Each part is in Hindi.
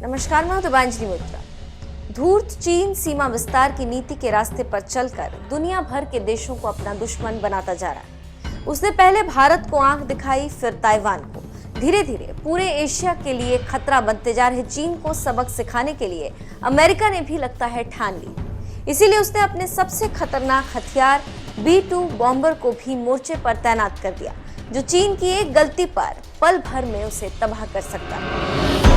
नमस्कार, मैं दिबांजलि मित्रा। धूर्त चीन सीमा विस्तार की नीति के रास्ते पर चलकर दुनिया भर के देशों को अपना दुश्मन बनाता जा रहा है। उसने पहले भारत को आंख दिखाई, फिर ताइवान को। धीरे धीरे पूरे एशिया के लिए खतरा बनते जा रहे चीन को सबक सिखाने के लिए अमेरिका ने भी लगता है ठान ली। इसीलिए उसने अपने सबसे खतरनाक हथियार B-2 बॉम्बर को भी मोर्चे पर तैनात कर दिया, जो चीन की एक गलती पर पल भर में उसे तबाह कर सकता है।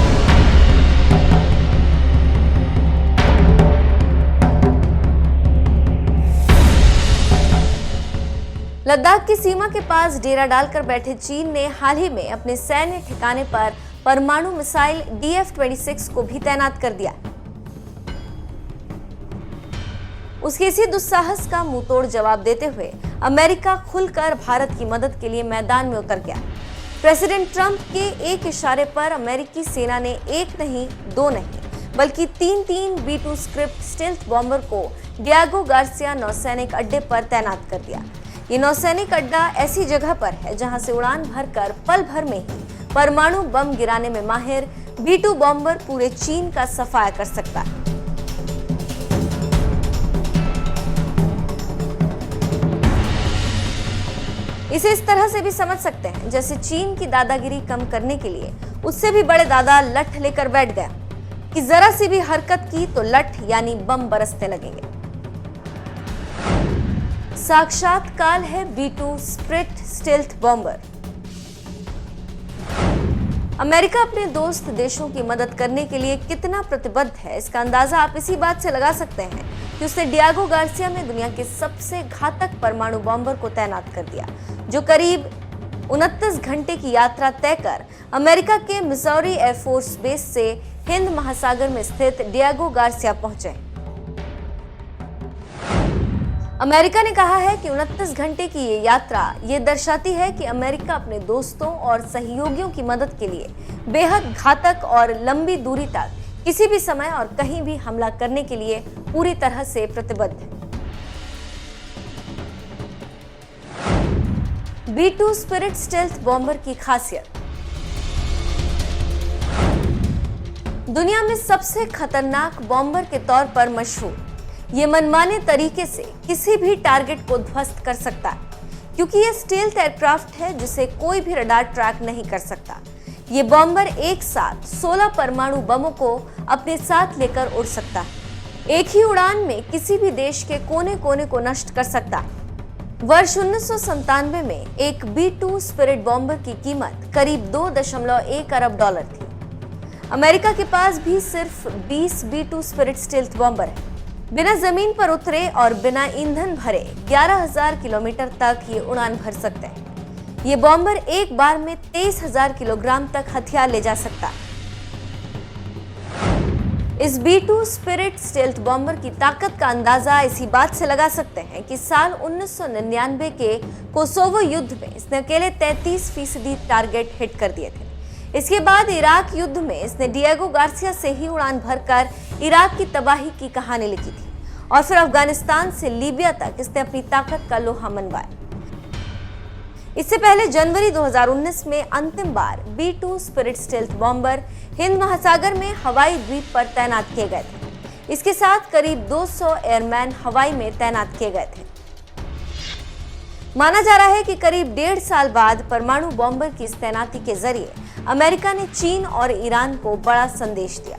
लद्दाख की सीमा के पास डेरा डालकर बैठे चीन ने हाल ही में अपने सैन्य ठिकाने पर परमाणु मिसाइल DF-26 को भी तैनात कर दिया। उसके इसी दुस्साहस का मुंहतोड़ जवाब देते हुए अमेरिका खुलकर भारत की मदद के लिए मैदान में उतर गया। प्रेसिडेंट ट्रंप के एक इशारे पर अमेरिकी सेना ने एक नहीं, दो नहीं, बल्कि तीन B-2 स्क्रिप्ट स्टेल्थ बॉम्बर को डियागो गार्सिया नौसैनिक अड्डे पर तैनात कर दिया। ये नौसैनिक अड्डा ऐसी जगह पर है जहां से उड़ान भरकर पल भर में ही परमाणु बम गिराने में माहिर B-2 बॉम्बर पूरे चीन का सफाया कर सकता है। इसे इस तरह से भी समझ सकते हैं जैसे चीन की दादागिरी कम करने के लिए उससे भी बड़े दादा लठ लेकर बैठ गया कि जरा सी भी हरकत की तो लठ यानी बम बरसने लगेंगे। साक्षात काल है B-2 spirit stealth bomber. America अपने दोस्त देशों की मदद करने के लिए कितना प्रतिबद्ध है, इसका अंदाजा आप इसी बात से लगा सकते हैं कि उसने डियागो गार्सिया में दुनिया के सबसे घातक परमाणु बॉम्बर को तैनात कर दिया, जो करीब 29 घंटे की यात्रा तय कर अमेरिका के मिसौरी एयरफोर्स बेस से हिंद महासागर में स्थित डियागो गार्सिया पहुंचे। अमेरिका ने कहा है कि 29 घंटे की ये यात्रा ये दर्शाती है कि अमेरिका अपने दोस्तों और सहयोगियों की मदद के लिए बेहद घातक और लंबी दूरी तक किसी भी समय और कहीं भी हमला करने के लिए पूरी तरह से प्रतिबद्ध है। B-2 स्पिरिट स्टेल्थ बॉम्बर की खासियत। दुनिया में सबसे खतरनाक बॉम्बर के तौर पर मशहूर, ये मनमाने तरीके से किसी भी टारगेट को ध्वस्त कर सकता है, क्योंकि ये स्टेल्थ एयरक्राफ्ट है जिसे कोई भी रडार ट्रैक नहीं कर सकता। ये बॉम्बर एक साथ 16 परमाणु बमों को अपने साथ लेकर उड़ सकता है। एक ही उड़ान में किसी भी देश के कोने कोने को नष्ट कर सकता है। वर्ष 1997 में एक B-2 स्पिरिट बॉम्बर की कीमत करीब $2.1 अरब थी। अमेरिका के पास भी सिर्फ 20 B-2 स्पिरिट स्टेल्थ बॉम्बर है। बिना जमीन पर उतरे और बिना ईंधन भरे 11,000 किलोमीटर तक ये उड़ान भर सकते हैं। ये बॉम्बर एक बार में 23,000 किलोग्राम तक हथियार ले जा सकता है। इस B-2 स्पिरिट स्टेल्थ बॉम्बर की ताकत का अंदाजा इसी बात से लगा सकते हैं कि साल 1999 के कोसोवो युद्ध में इसने अकेले 33% टारगेट हिट कर दिए थे। इसके बाद इराक युद्ध में इसने डियागो गार्सिया से ही उड़ान भरकर इराक की तबाही की कहानी लिखी थी और फिर अफगानिस्तान से लीबिया तक इसने अपनी ताकत का लोहा मनवाया। इससे पहले जनवरी 2019 में अंतिम बार B-2 spirit stealth bomber Hind महासागर में हवाई द्वीप पर तैनात किए गए थे। इसके साथ करीब 200 एयरमैन हवाई में तैनात किए गए थे। माना जा रहा है कि करीब 1.5 साल बाद परमाणु बॉम्बर की इस तैनाती के जरिए अमेरिका ने चीन और ईरान को बड़ा संदेश दिया।